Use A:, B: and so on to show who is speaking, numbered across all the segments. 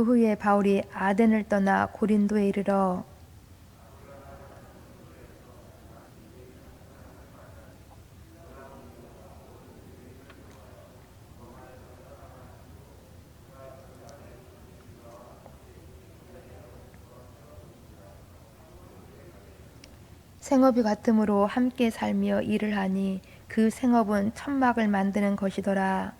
A: 그 후에 바울이 아덴을 떠나 고린도에 이르러 생업이 같으므로 함께 살며 일을 하니 그 생업은 천막을 만드는 것이더라.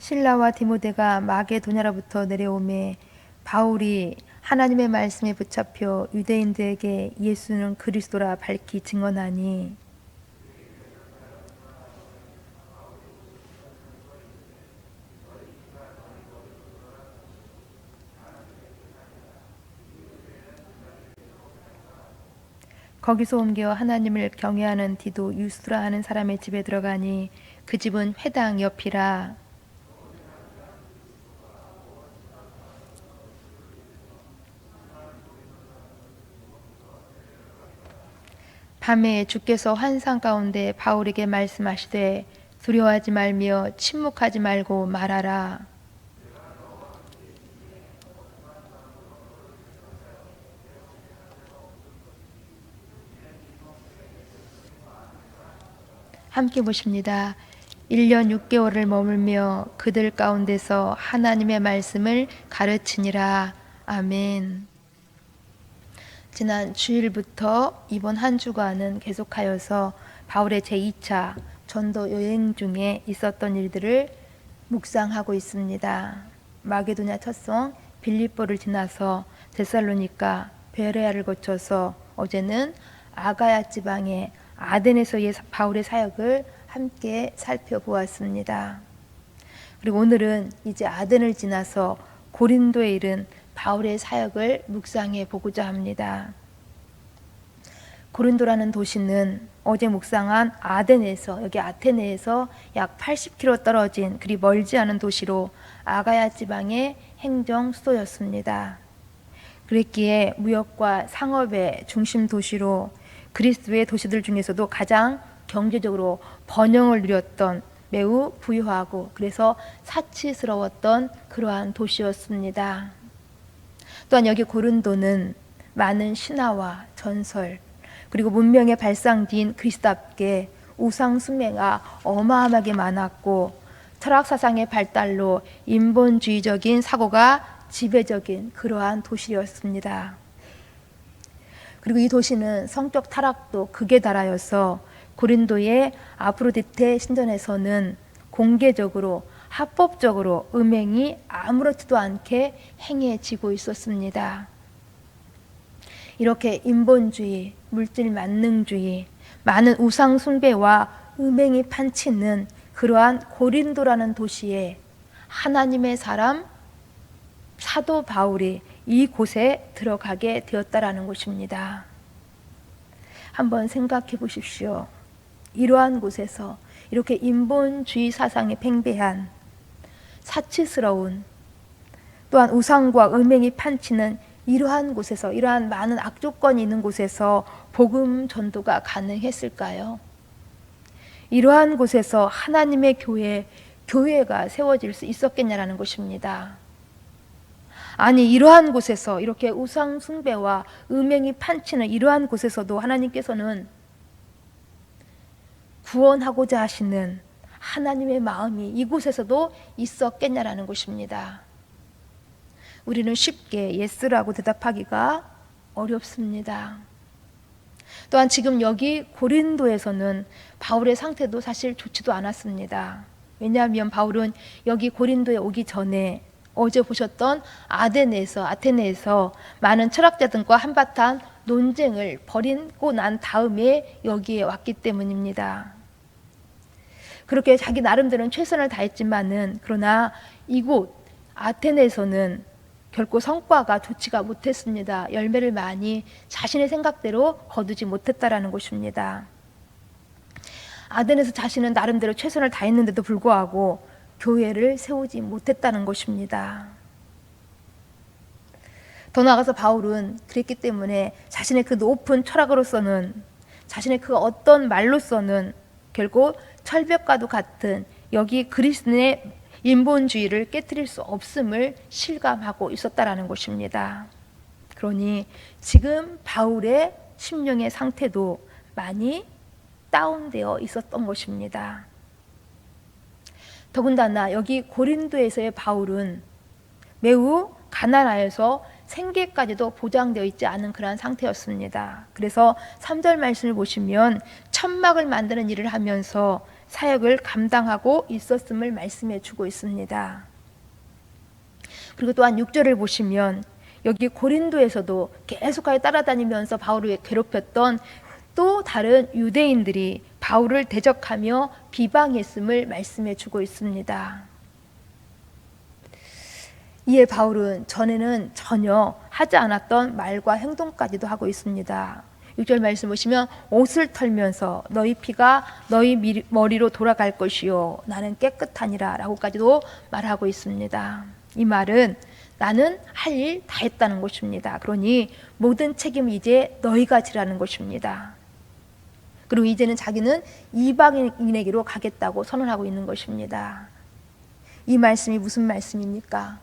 A: 실라와 디모데가 마게도냐로부터 내려오매 바울이 하나님의 말씀에 붙잡혀 유대인들에게 예수는 그리스도라 밝히 증언하니 거기서 옮겨 하나님을 경외하는 디도 유스라 하는 사람의 집에 들어가니 그 집은 회당 옆이라. 밤에 주께서 환상 가운데 바울에게 말씀하시되 두려워하지 말며 침묵하지 말고 말하라. 함께 보십니다. 1년 6개월을 머물며 그들 가운데서 하나님의 말씀을 가르치니라. 아멘. 지난 주일부터 이번 한 주간은 계속하여서 바울의 제2차 전도 여행 중에 있었던 일들을 묵상하고 있습니다. 마게도냐 첫성 빌립보를 지나서 데살로니가 베레아를 거쳐서 어제는 아가야 지방의 아덴에서의 바울의 사역을 함께 살펴보았습니다. 그리고 오늘은 이제 아덴을 지나서 고린도에 이른 바울의 사역을 묵상해 보고자 합니다. 고린도라는 도시는 어제 묵상한 아덴에서, 여기 아테네에서 약 80km 떨어진 그리 멀지 않은 도시로 아가야 지방의 행정 수도였습니다. 그랬기에 무역과 상업의 중심 도시로 그리스도의 도시들 중에서도 가장 경제적으로 번영을 누렸던 매우 부유하고 그래서 사치스러웠던 그러한 도시였습니다. 또한 여기 고린도는 많은 신화와 전설 그리고 문명의 발상지인 그리스도답게 우상 숭배가 어마어마하게 많았고 철학 사상의 발달로 인본주의적인 사고가 지배적인 그러한 도시였습니다. 그리고 이 도시는 성적 타락도 극에 달하여서 고린도의 아프로디테 신전에서는 공개적으로 합법적으로 음행이 아무렇지도 않게 행해지고 있었습니다. 이렇게 인본주의, 물질 만능주의, 많은 우상 숭배와 음행이 판치는 그러한 고린도라는 도시에 하나님의 사람 사도 바울이 이곳에 들어가게 되었다라는 것입니다. 한번 생각해 보십시오. 이러한 곳에서 이렇게 인본주의 사상에 팽배한 사치스러운 또한 우상과 음행이 판치는 이러한 곳에서 이러한 많은 악조건이 있는 곳에서 복음 전도가 가능했을까요? 이러한 곳에서 하나님의 교회가 세워질 수 있었겠냐라는 것입니다. 아니 이러한 곳에서 이렇게 우상 숭배와 음행이 판치는 이러한 곳에서도 하나님께서는 구원하고자 하시는 하나님의 마음이 이곳에서도 있었겠냐라는 것입니다. 우리는 쉽게 예스라고 대답하기가 어렵습니다. 또한 지금 여기 고린도에서는 바울의 상태도 사실 좋지도 않았습니다. 왜냐하면 바울은 여기 고린도에 오기 전에 어제 보셨던 아테네에서 많은 철학자들과 한바탕 논쟁을 벌이고 난 다음에 여기에 왔기 때문입니다. 그렇게 자기 나름대로는 최선을 다했지만은 그러나 이곳 아테네에서는 결코 성과가 좋지가 못했습니다. 열매를 많이 자신의 생각대로 거두지 못했다라는 것입니다. 아덴에서 자신은 나름대로 최선을 다했는데도 불구하고 교회를 세우지 못했다는 것입니다. 더 나아가서 바울은 그랬기 때문에 자신의 그 높은 철학으로서는 자신의 그 어떤 말로서는 결국 철벽과도 같은 여기 그리스도인의 인본주의를 깨뜨릴 수 없음을 실감하고 있었다라는 것입니다. 그러니 지금 바울의 심령의 상태도 많이 다운되어 있었던 것입니다. 더군다나 여기 고린도에서의 바울은 매우 가난하여서 생계까지도 보장되어 있지 않은 그러한 상태였습니다. 그래서 3절 말씀을 보시면 천막을 만드는 일을 하면서 사역을 감당하고 있었음을 말씀해 주고 있습니다. 그리고 또한 6절을 보시면 여기 고린도에서도 계속하여 따라다니면서 바울을 괴롭혔던 또 다른 유대인들이 바울을 대적하며 비방했음을 말씀해 주고 있습니다. 이에 바울은 전에는 전혀 하지 않았던 말과 행동까지도 하고 있습니다. 6절 말씀 보시면 옷을 털면서 너희 피가 너희 머리로 돌아갈 것이요 나는 깨끗하니라 라고까지도 말하고 있습니다. 이 말은 나는 할 일 다 했다는 것입니다. 그러니 모든 책임을 이제 너희가 지라는 것입니다. 그리고 이제는 자기는 이방인에게로 가겠다고 선언하고 있는 것입니다. 이 말씀이 무슨 말씀입니까?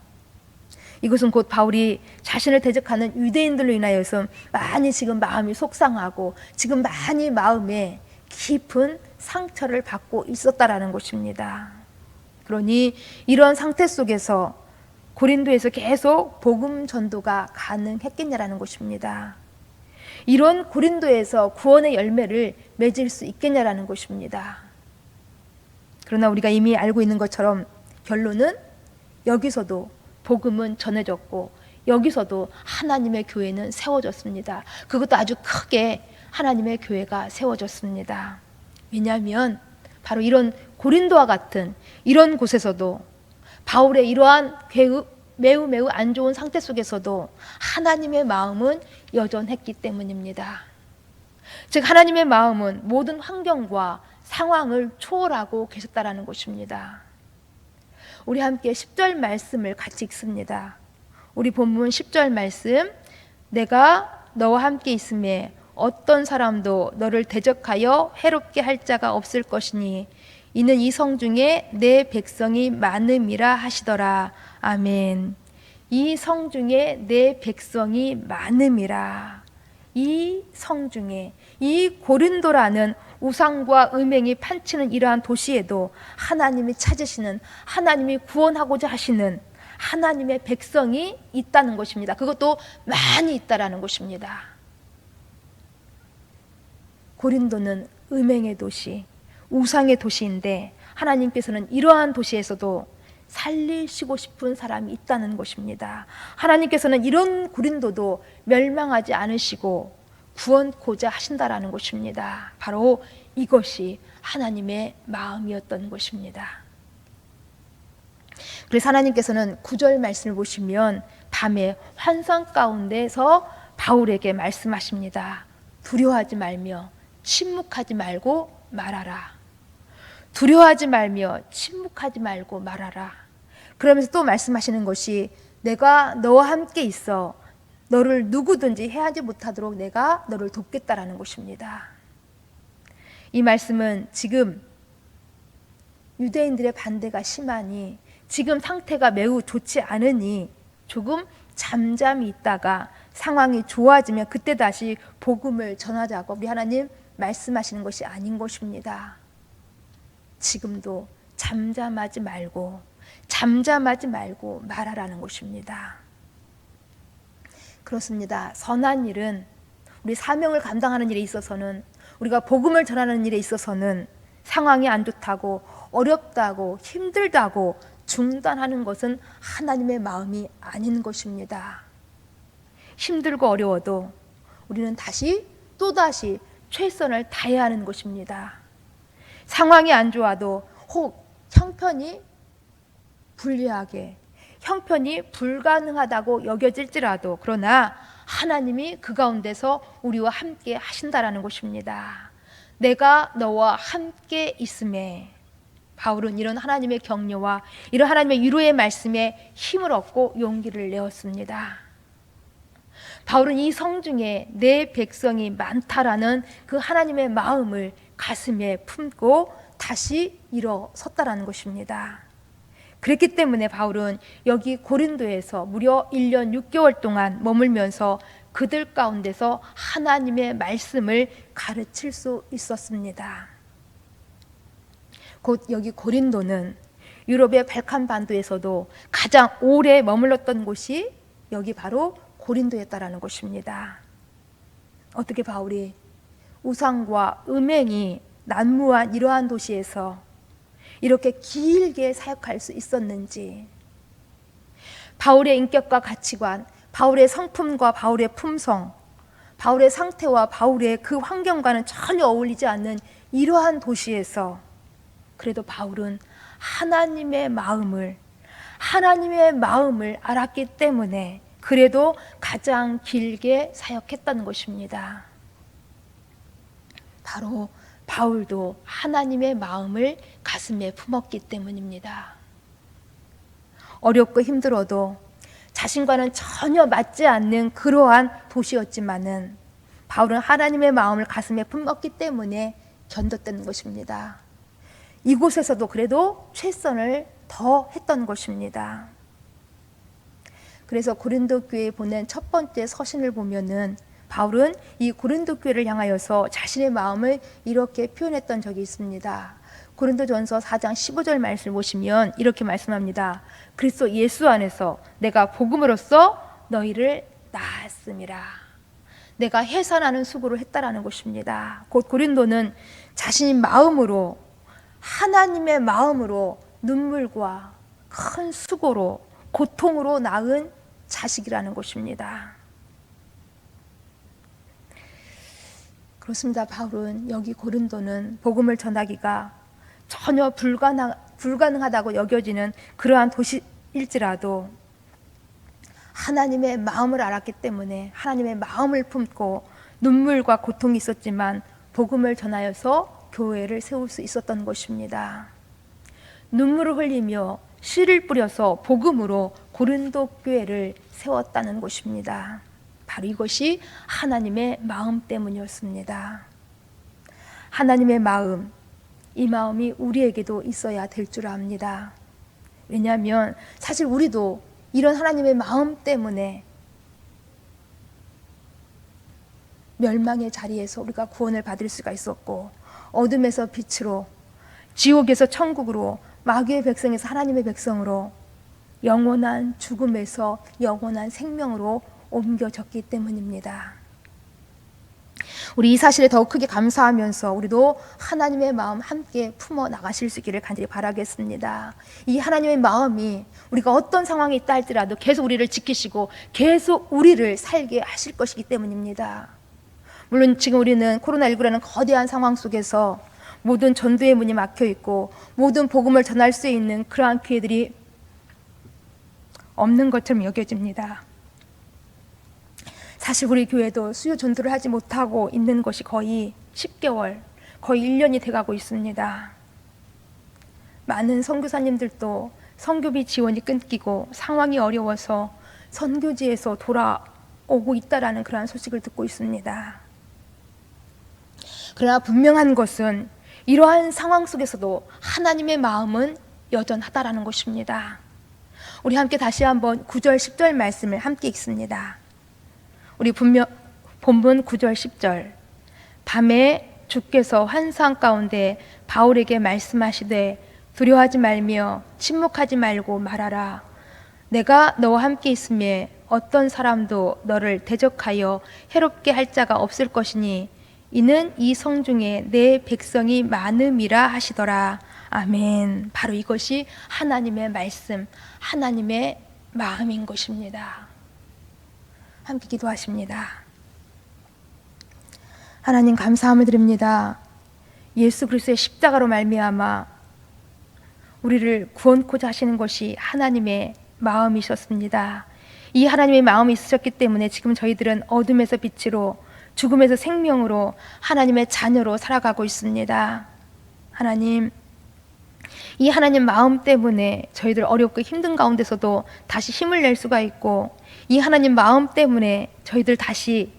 A: 이것은 곧 바울이 자신을 대적하는 유대인들로 인하여서 많이 지금 마음이 속상하고 지금 많이 마음에 깊은 상처를 받고 있었다라는 것입니다. 그러니 이런 상태 속에서 고린도에서 계속 복음 전도가 가능했겠냐라는 것입니다. 이런 고린도에서 구원의 열매를 맺을 수 있겠냐라는 것입니다. 그러나 우리가 이미 알고 있는 것처럼 결론은 여기서도 복음은 전해졌고 여기서도 하나님의 교회는 세워졌습니다. 그것도 아주 크게 하나님의 교회가 세워졌습니다. 왜냐하면 바로 이런 고린도와 같은 이런 곳에서도 바울의 이러한 매우 안 좋은 상태 속에서도 하나님의 마음은 여전했기 때문입니다. 즉 하나님의 마음은 모든 환경과 상황을 초월하고 계셨다라는 것입니다. 우리 함께 10절 말씀을 같이 읽습니다. 우리 본문 10절 말씀, 내가 너와 함께 있음에 어떤 사람도 너를 대적하여 해롭게 할 자가 없을 것이니 이는 이 성중에 내 백성이 많음이라 하시더라. 아멘. 이 성중에 내 백성이 많음이라. 이 성중에, 이 고린도라는 우상과 음행이 판치는 이러한 도시에도 하나님이 찾으시는, 하나님이 구원하고자 하시는 하나님의 백성이 있다는 것입니다. 그것도 많이 있다라는 것입니다. 고린도는 음행의 도시, 우상의 도시인데 하나님께서는 이러한 도시에서도 살리시고 싶은 사람이 있다는 것입니다. 하나님께서는 이런 고린도도 멸망하지 않으시고 구원코자 하신다라는 것입니다. 바로 이것이 하나님의 마음이었던 것입니다. 그래서 하나님께서는 9절 말씀을 보시면 밤에 환상 가운데서 바울에게 말씀하십니다. 두려워하지 말며 침묵하지 말고 말하라. 두려워하지 말며 침묵하지 말고 말하라. 그러면서 또 말씀하시는 것이 내가 너와 함께 있어 너를 누구든지 해하지 못하도록 내가 너를 돕겠다라는 것입니다. 이 말씀은 지금 유대인들의 반대가 심하니 지금 상태가 매우 좋지 않으니 조금 잠잠히 있다가 상황이 좋아지면 그때 다시 복음을 전하자고 우리 하나님 말씀하시는 것이 아닌 것입니다. 지금도 잠잠하지 말고 말하라는 것입니다. 그렇습니다. 선한 일은 우리 사명을 감당하는 일에 있어서는 우리가 복음을 전하는 일에 있어서는 상황이 안 좋다고 어렵다고 힘들다고 중단하는 것은 하나님의 마음이 아닌 것입니다. 힘들고 어려워도 우리는 또다시 최선을 다해야 하는 것입니다. 상황이 안 좋아도 혹 형편이 불리하게 형편이 불가능하다고 여겨질지라도 그러나 하나님이 그 가운데서 우리와 함께 하신다라는 것입니다. 내가 너와 함께 있음에 바울은 이런 하나님의 격려와 이런 하나님의 위로의 말씀에 힘을 얻고 용기를 내었습니다. 바울은 이 성중에 내 백성이 많다라는 그 하나님의 마음을 가슴에 품고 다시 일어섰다라는 것입니다. 그랬기 때문에 바울은 여기 고린도에서 무려 1년 6개월 동안 머물면서 그들 가운데서 하나님의 말씀을 가르칠 수 있었습니다. 곧 여기 고린도는 유럽의 발칸 반도에서도 가장 오래 머물렀던 곳이 여기 바로 고린도였다라는 것입니다. 어떻게 바울이 우상과 음행이 난무한 이러한 도시에서 이렇게 길게 사역할 수 있었는지, 바울의 인격과 가치관, 바울의 성품과 바울의 품성, 바울의 상태와 바울의 그 환경과는 전혀 어울리지 않는 이러한 도시에서 그래도 바울은 하나님의 마음을 알았기 때문에 그래도 가장 길게 사역했다는 것입니다. 바로 바울도 하나님의 마음을 가슴에 품었기 때문입니다. 어렵고 힘들어도 자신과는 전혀 맞지 않는 그러한 도시였지만은 바울은 하나님의 마음을 가슴에 품었기 때문에 견뎠다는 것입니다. 이곳에서도 그래도 최선을 더했던 것입니다. 그래서 고린도 교회에 보낸 첫 번째 서신을 보면은 바울은 이 고린도 교회를 향하여서 자신의 마음을 이렇게 표현했던 적이 있습니다. 고린도전서 4장 15절 말씀을 보시면 이렇게 말씀합니다. 그리스도 예수 안에서 내가 복음으로써 너희를 낳았음이라. 내가 해산하는 수고를 했다라는 것입니다. 곧 고린도는 자신의 마음으로, 하나님의 마음으로 눈물과 큰 수고로, 고통으로 낳은 자식이라는 것입니다. 그렇습니다. 바울은 여기 고린도는 복음을 전하기가 전혀 불가능하다고 여겨지는 그러한 도시일지라도 하나님의 마음을 알았기 때문에 하나님의 마음을 품고 눈물과 고통이 있었지만 복음을 전하여서 교회를 세울 수 있었던 것입니다. 눈물을 흘리며 씨를 뿌려서 복음으로 고린도 교회를 세웠다는 것입니다. 바로 이것이 하나님의 마음 때문이었습니다. 하나님의 마음, 이 마음이 우리에게도 있어야 될 줄 압니다. 왜냐하면 사실 우리도 이런 하나님의 마음 때문에 멸망의 자리에서 우리가 구원을 받을 수가 있었고, 어둠에서 빛으로, 지옥에서 천국으로, 마귀의 백성에서 하나님의 백성으로, 영원한 죽음에서 영원한 생명으로 옮겨졌기 때문입니다. 우리 이 사실에 더욱 크게 감사하면서 우리도 하나님의 마음 함께 품어 나가실 수 있기를 간절히 바라겠습니다. 이 하나님의 마음이 우리가 어떤 상황에 있다 할지라도 계속 우리를 지키시고 계속 우리를 살게 하실 것이기 때문입니다. 물론 지금 우리는 코로나19라는 거대한 상황 속에서 모든 전도의 문이 막혀 있고 모든 복음을 전할 수 있는 그러한 기회들이 없는 것처럼 여겨집니다. 사실 우리 교회도 수요 전도를 하지 못하고 있는 것이 거의 10개월, 거의 1년이 돼가고 있습니다. 많은 선교사님들도 선교비 지원이 끊기고 상황이 어려워서 선교지에서 돌아오고 있다라는 그러한 소식을 듣고 있습니다. 그러나 분명한 것은 이러한 상황 속에서도 하나님의 마음은 여전하다라는 것입니다. 우리 함께 다시 한번 9절 10절 말씀을 함께 읽습니다. 우리 본문 9절 10절. 밤에 주께서 환상 가운데 바울에게 말씀하시되 두려워하지 말며 침묵하지 말고 말하라. 내가 너와 함께 있음에 어떤 사람도 너를 대적하여 해롭게 할 자가 없을 것이니 이는 이 성중에 내 백성이 많음이라 하시더라. 아멘. 바로 이것이 하나님의 말씀, 하나님의 마음인 것입니다. 함께 기도하십니다. 하나님 감사함을 드립니다. 예수 그리스도의 십자가로 말미암아 우리를 구원코자 하시는 것이 하나님의 마음이셨습니다. 이 하나님의 마음이 있으셨기 때문에 지금 저희들은 어둠에서 빛으로, 죽음에서 생명으로, 하나님의 자녀로 살아가고 있습니다. 하나님, 이 하나님 마음 때문에 저희들 어렵고 힘든 가운데서도 다시 힘을 낼 수가 있고, 이 하나님 마음 때문에 저희들 다시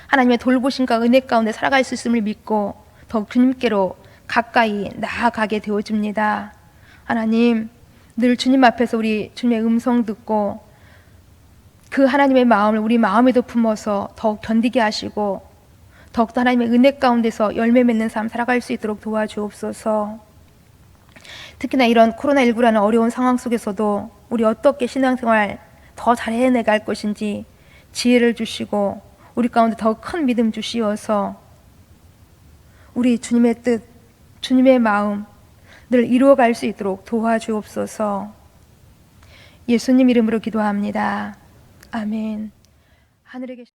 A: 하나님의 돌보심과 은혜 가운데 살아갈 수 있음을 믿고 더욱 주님께로 가까이 나아가게 되어집니다. 하나님, 늘 주님 앞에서 우리 주님의 음성 듣고 그 하나님의 마음을 우리 마음에도 품어서 더욱 견디게 하시고 더욱더 하나님의 은혜 가운데서 열매 맺는 삶 살아갈 수 있도록 도와주옵소서. 특히나 이런 코로나19라는 어려운 상황 속에서도 우리 어떻게 신앙생활 더 잘 해내갈 것인지 지혜를 주시고 우리 가운데 더 큰 믿음 주시어서 우리 주님의 뜻, 주님의 마음 늘 이루어갈 수 있도록 도와주옵소서. 예수님 이름으로 기도합니다. 아멘. 하늘에 계신